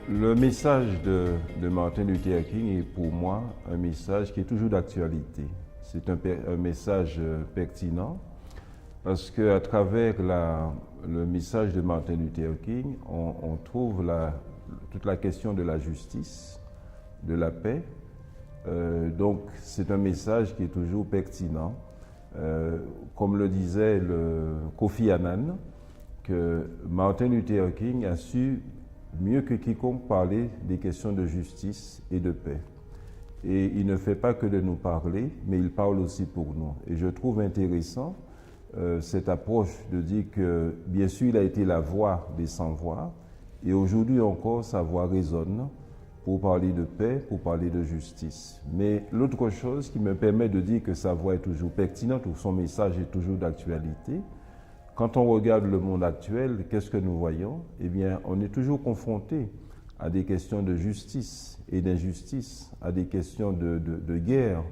Le message de Martin Luther King est pour moi un message qui est toujours d'actualité. C'est un message pertinent parce qu'à travers le message de Martin Luther King, on trouve toute la question de la justice, de la paix. Donc c'est un message qui est toujours pertinent. Comme le disait le Kofi Annan, que Martin Luther King a su mieux que quiconque parler des questions de justice et de paix. Et il ne fait pas que de nous parler, mais il parle aussi pour nous. Et je trouve intéressant cette approche de dire que, bien sûr, il a été la voix des sans-voix, et aujourd'hui encore, sa voix résonne pour parler de paix, pour parler de justice. Mais l'autre chose qui me permet de dire que sa voix est toujours pertinente, ou son message est toujours d'actualité, quand on regarde le monde actuel, qu'est-ce que nous voyons? Eh bien, on est toujours confronté à des questions de justice et d'injustice, à des questions de guerre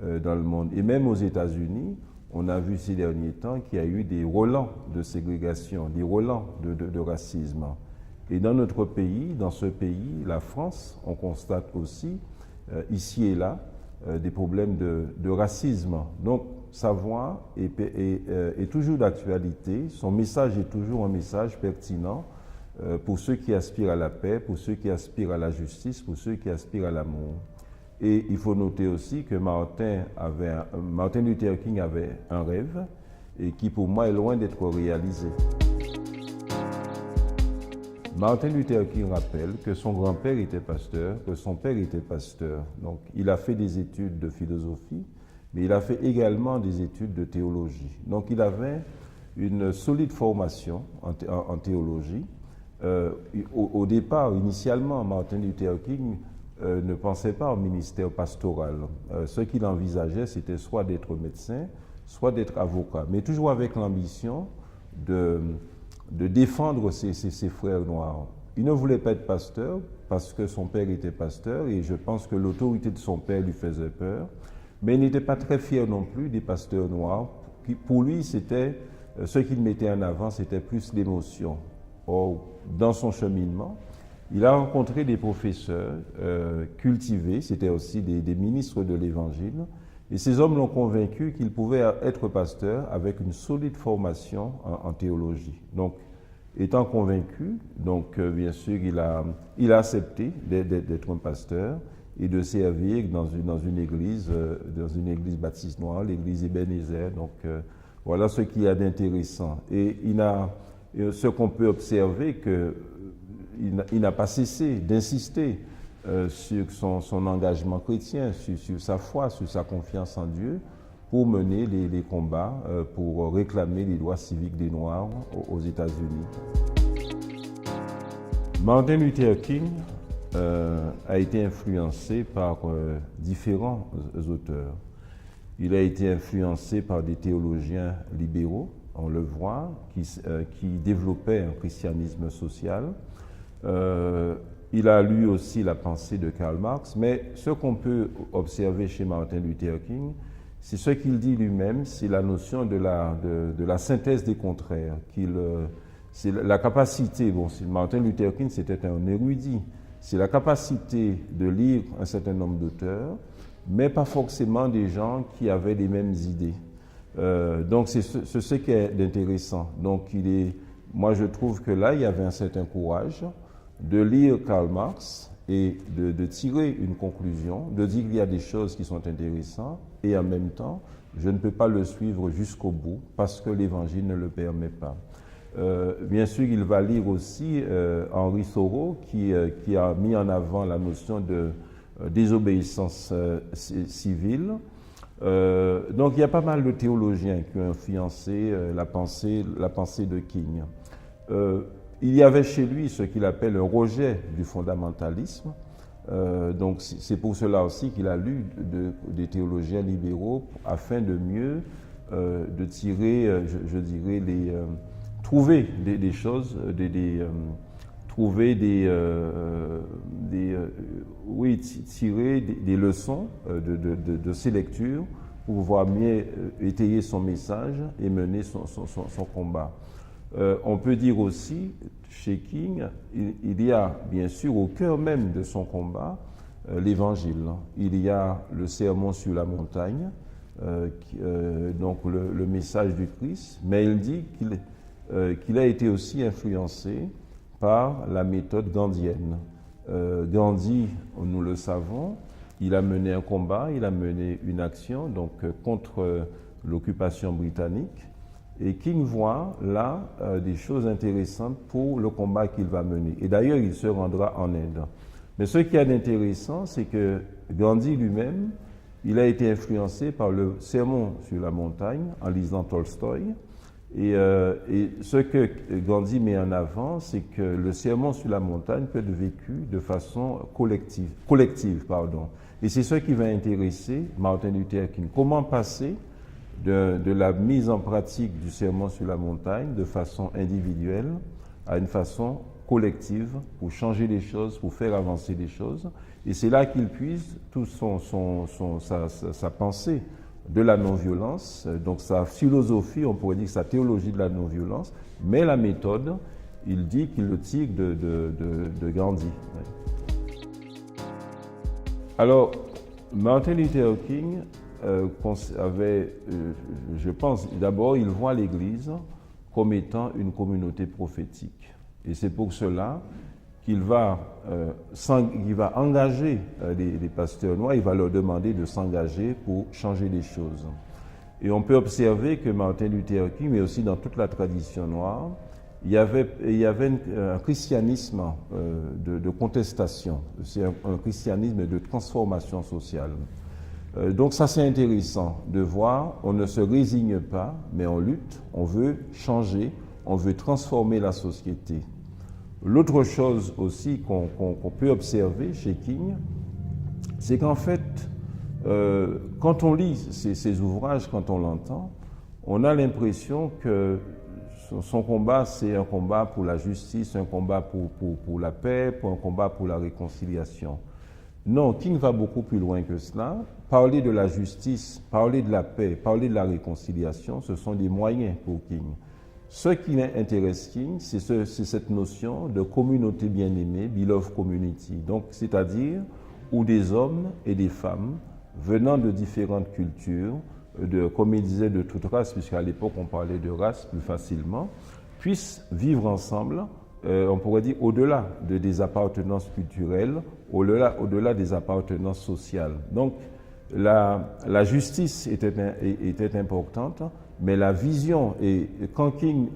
dans le monde. Et même aux États-Unis, on a vu ces derniers temps qu'il y a eu des relents de ségrégation, des relents de racisme. Et dans notre pays, dans ce pays, la France, on constate aussi, ici et là, des problèmes de racisme. Donc, sa voix est toujours d'actualité, son message est toujours un message pertinent pour ceux qui aspirent à la paix, pour ceux qui aspirent à la justice, pour ceux qui aspirent à l'amour. Et il faut noter aussi que Martin Luther King avait un rêve et qui pour moi est loin d'être réalisé. Martin Luther King rappelle que son grand-père était pasteur, que son père était pasteur. Donc il a fait des études de philosophie, mais il a fait également des études de théologie. Donc il avait une solide formation en théologie. Au départ, initialement, Martin Luther King ne pensait pas au ministère pastoral. Ce qu'il envisageait, c'était soit d'être médecin, soit d'être avocat, mais toujours avec l'ambition de défendre ses frères noirs. Il ne voulait pas être pasteur parce que son père était pasteur et je pense que l'autorité de son père lui faisait peur. Mais il n'était pas très fier non plus des pasteurs noirs. Pour lui, c'était ce qu'il mettait en avant, c'était plus l'émotion. Or, dans son cheminement, il a rencontré des professeurs cultivés, c'était aussi des ministres de l'Évangile, et ces hommes l'ont convaincu qu'il pouvait être pasteur avec une solide formation en théologie. Donc, étant convaincu, bien sûr, il a accepté d'être un pasteur et de servir dans une église baptiste noire, l'église Ebenezer. Donc, voilà ce qu'il y a d'intéressant. Et ce qu'on peut observer, qu'il n'a pas cessé d'insister sur son engagement chrétien, sur sa foi, sur sa confiance en Dieu, pour mener les combats, pour réclamer les droits civiques des Noirs aux États-Unis. Martin Luther King a été influencé par différents auteurs. Il a été influencé par des théologiens libéraux, on le voit, qui développaient un christianisme social. Il a lu aussi la pensée de Karl Marx, mais ce qu'on peut observer chez Martin Luther King, c'est ce qu'il dit lui-même, c'est la notion de la synthèse des contraires. C'est la capacité, Martin Luther King c'était un érudit, c'est la capacité de lire un certain nombre d'auteurs, mais pas forcément des gens qui avaient les mêmes idées. Donc c'est ce qui est intéressant. Donc moi je trouve que là il y avait un certain courage de lire Karl Marx et de tirer une conclusion, de dire qu'il y a des choses qui sont intéressantes et en même temps je ne peux pas le suivre jusqu'au bout parce que l'Évangile ne le permet pas. Bien sûr, il va lire aussi Henri Thoreau qui a mis en avant la notion de désobéissance civile. Donc il y a pas mal de théologiens qui ont influencé la pensée de King. Il y avait chez lui ce qu'il appelle un rejet du fondamentalisme. Donc c'est pour cela aussi qu'il a lu des théologiens libéraux afin de mieux de tirer, je dirais, trouver des choses, tirer des leçons de ces lectures pour pouvoir mieux étayer son message et mener son combat. On peut dire aussi, chez King, il y a bien sûr au cœur même de son combat l'Évangile. Il y a le sermon sur la montagne, donc le message du Christ, mais il dit qu'il a été aussi influencé par la méthode gandhienne. Gandhi, nous le savons, il a mené un combat, il a mené une action donc, contre l'occupation britannique. Et King voit là des choses intéressantes pour le combat qu'il va mener. Et d'ailleurs, il se rendra en Inde. Mais ce qui est intéressant, c'est que Gandhi lui-même, il a été influencé par le sermon sur la montagne en lisant Tolstoï. Et ce que Gandhi met en avant, c'est que le sermon sur la montagne peut être vécu de façon collective. Et c'est ce qui va intéresser Martin Luther King. Comment passer de la mise en pratique du sermon sur la montagne de façon individuelle à une façon collective pour changer les choses, pour faire avancer les choses. Et c'est là qu'il puise toute sa pensée de la non-violence, donc sa philosophie, on pourrait dire sa théologie de la non-violence, mais la méthode, il dit qu'il le tire de Gandhi. Alors, Martin Luther King je pense, d'abord, il voit l'Église comme étant une communauté prophétique. Et c'est pour cela qu'il va engager les pasteurs noirs, il va leur demander de s'engager pour changer les choses. Et on peut observer que Martin Luther King, mais aussi dans toute la tradition noire, il y avait un christianisme de contestation, c'est un christianisme de transformation sociale. Donc ça c'est intéressant de voir, on ne se résigne pas, mais on lutte, on veut changer, on veut transformer la société. L'autre chose aussi qu'on peut observer chez King, c'est qu'en fait, quand on lit ses ouvrages, quand on l'entend, on a l'impression que son combat, c'est un combat pour la justice, un combat pour la paix, un combat pour la réconciliation. Non, King va beaucoup plus loin que cela. Parler de la justice, parler de la paix, parler de la réconciliation, ce sont des moyens pour King. Ce qui intéresse King, c'est cette notion de communauté bien-aimée, beloved community. Donc, c'est-à-dire où des hommes et des femmes venant de différentes cultures, comme il disait, de toute race, puisqu'à l'époque on parlait de race plus facilement, puissent vivre ensemble, on pourrait dire au-delà des appartenances culturelles, au-delà des appartenances sociales. Donc, la justice était importante, mais la vision, et quand King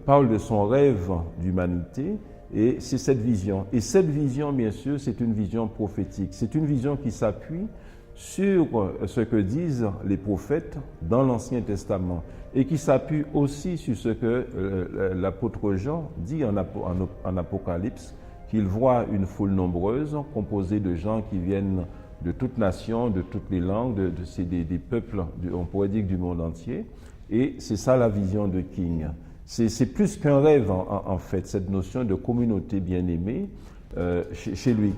parle de son rêve d'humanité, et c'est cette vision. Et cette vision, bien sûr, c'est une vision prophétique. C'est une vision qui s'appuie sur ce que disent les prophètes dans l'Ancien Testament et qui s'appuie aussi sur ce que l'apôtre Jean dit en Apocalypse, qu'il voit une foule nombreuse composée de gens qui viennent de toutes nations, de toutes les langues, des peuples, on pourrait dire du monde entier. Et c'est ça la vision de King. C'est plus qu'un rêve en fait, cette notion de communauté bien-aimée chez lui.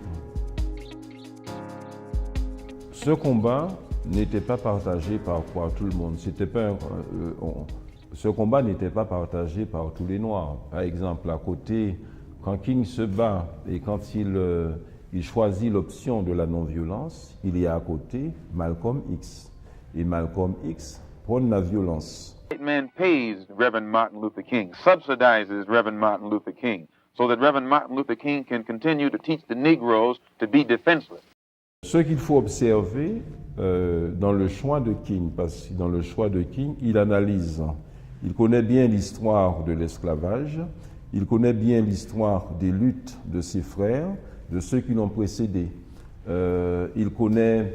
Ce combat n'était pas partagé par tout le monde. Ce combat n'était pas partagé par tous les Noirs. Par exemple, à côté, quand King se bat et quand il choisit l'option de la non-violence, il y a à côté Malcolm X. Et Malcolm X prône la violence. White man pays Reverend Martin Luther King, subsidizes Reverend Martin Luther King, so that Reverend Martin Luther King can continue to teach the Negroes to be defenseless. Ce qu'il faut observer dans le choix de King, parce que dans le choix de King, il analyse, il connaît bien l'histoire de l'esclavage, il connaît bien l'histoire des luttes de ses frères, de ceux qui l'ont précédé. Il connaît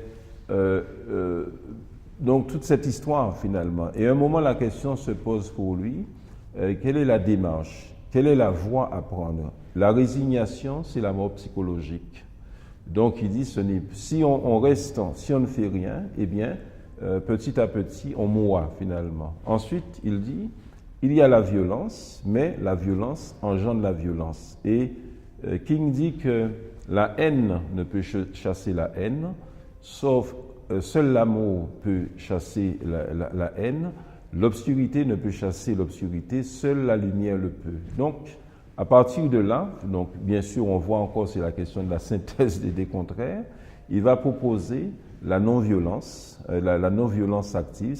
donc toute cette histoire finalement. Et à un moment, la question se pose pour lui, quelle est la démarche? Quelle est la voie à prendre? La résignation, c'est la mort psychologique. Donc il dit, si on reste, si on ne fait rien, eh bien, petit à petit, on mourra finalement. Ensuite, il dit, il y a la violence, mais la violence engendre la violence. Et King dit que la haine ne peut chasser la haine, sauf seul l'amour peut chasser la haine. L'obscurité ne peut chasser l'obscurité, seule la lumière le peut. Donc, à partir de là, donc bien sûr, on voit encore, c'est la question de la synthèse des contraires, il va proposer la non-violence, la non-violence active.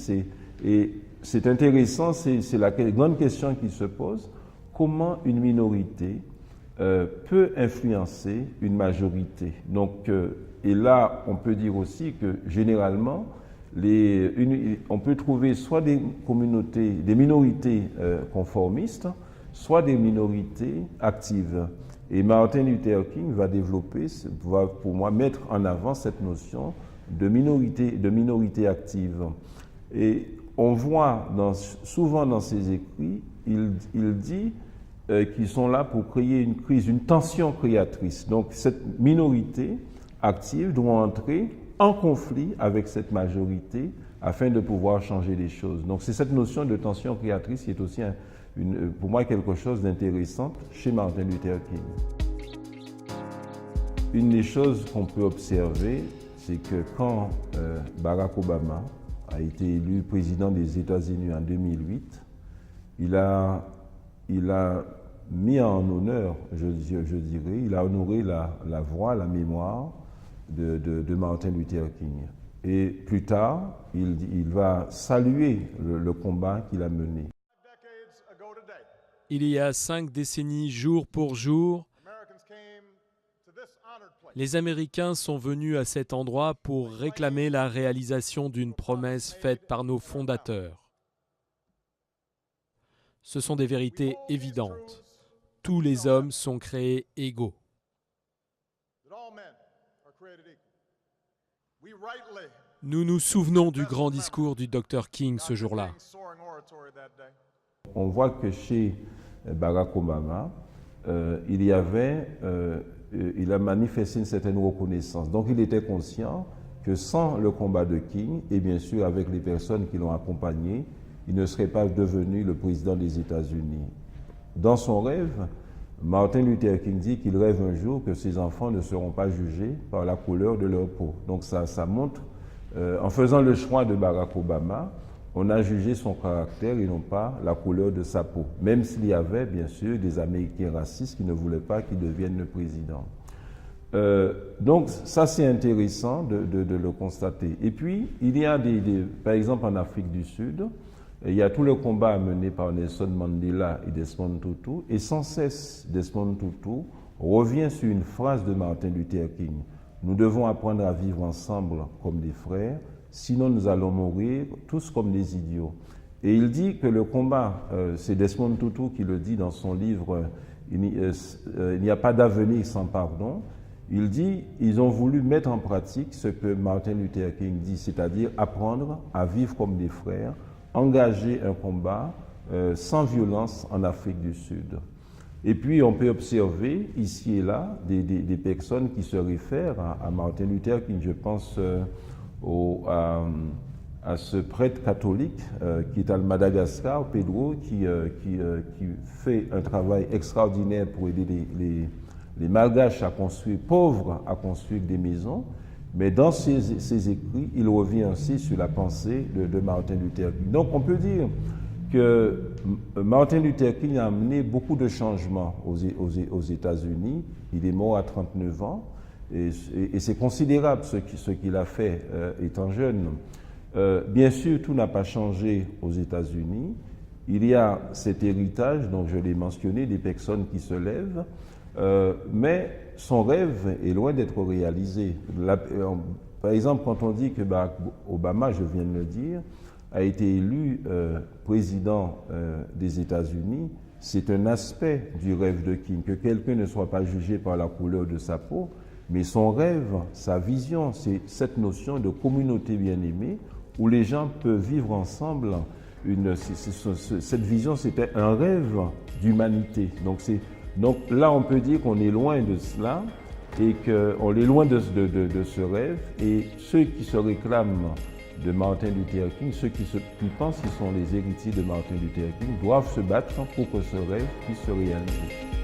Et c'est intéressant, c'est la grande question qui se pose, comment une minorité peut influencer une majorité. Donc, et là, on peut dire aussi que généralement, on peut trouver soit des minorités conformistes, soit des minorités actives. Et Martin Luther King va pour moi, mettre en avant cette notion de minorité active. Et on voit souvent dans ses écrits, il dit qu'ils sont là pour créer une crise, une tension créatrice. Donc cette minorité active doit entrer en conflit avec cette majorité afin de pouvoir changer les choses. Donc c'est cette notion de tension créatrice qui est aussi pour moi quelque chose d'intéressant chez Martin Luther King. Une des choses qu'on peut observer, c'est que quand Barack Obama a été élu président des États-Unis en 2008, il a mis en honneur, je dirais, il a honoré la voix, la mémoire de Martin Luther King. Et plus tard, il va saluer le combat qu'il a mené. Il y a 5 décennies, jour pour jour, les Américains sont venus à cet endroit pour réclamer la réalisation d'une promesse faite par nos fondateurs. Ce sont des vérités évidentes. Tous les hommes sont créés égaux. Nous nous souvenons du grand discours du Dr King ce jour-là. On voit que chez Barack Obama, il a manifesté une certaine reconnaissance. Donc il était conscient que sans le combat de King, et bien sûr avec les personnes qui l'ont accompagné, il ne serait pas devenu le président des États-Unis. Dans son rêve, Martin Luther King dit qu'il rêve un jour que ses enfants ne seront pas jugés par la couleur de leur peau. Donc ça montre, en faisant le choix de Barack Obama, on a jugé son caractère et non pas la couleur de sa peau. Même s'il y avait, bien sûr, des Américains racistes qui ne voulaient pas qu'il devienne le président. Donc, ça, c'est intéressant de le constater. Et puis, il y a par exemple, en Afrique du Sud, il y a tout le combat mené par Nelson Mandela et Desmond Tutu. Et sans cesse, Desmond Tutu revient sur une phrase de Martin Luther King. Nous devons apprendre à vivre ensemble comme des frères, sinon nous allons mourir tous comme des idiots. Et il dit que le combat, c'est Desmond Tutu qui le dit dans son livre « Il n'y a pas d'avenir sans pardon », il dit ils ont voulu mettre en pratique ce que Martin Luther King dit, c'est-à-dire apprendre à vivre comme des frères, engager un combat sans violence en Afrique du Sud. Et puis on peut observer ici et là des personnes qui se réfèrent à Martin Luther King. Je pense à ce prêtre catholique qui est à Madagascar, Pedro, qui fait un travail extraordinaire pour aider les Malgaches pauvres à construire des maisons. Mais dans ses écrits, il revient aussi sur la pensée de Martin Luther King. Donc on peut dire que Martin Luther King a amené beaucoup de changements aux États-Unis. Il est mort à 39 ans et c'est considérable ce qu'il a fait étant jeune. Bien sûr, tout n'a pas changé aux États-Unis. Il y a cet héritage, dont je l'ai mentionné, des personnes qui se lèvent, mais son rêve est loin d'être réalisé. Par exemple, quand on dit que Barack Obama, je viens de le dire, a été élu président des États-Unis, c'est un aspect du rêve de King, que quelqu'un ne soit pas jugé par la couleur de sa peau, mais son rêve, sa vision, c'est cette notion de communauté bien-aimée où les gens peuvent vivre ensemble. Cette vision, c'était un rêve d'humanité. Donc là, on peut dire qu'on est loin de cela et qu'on est loin de ce rêve. Et ceux qui se réclament de Martin Luther King, ceux qui pensent qu'ils sont les héritiers de Martin Luther King, doivent se battre pour que ce rêve puisse se réaliser.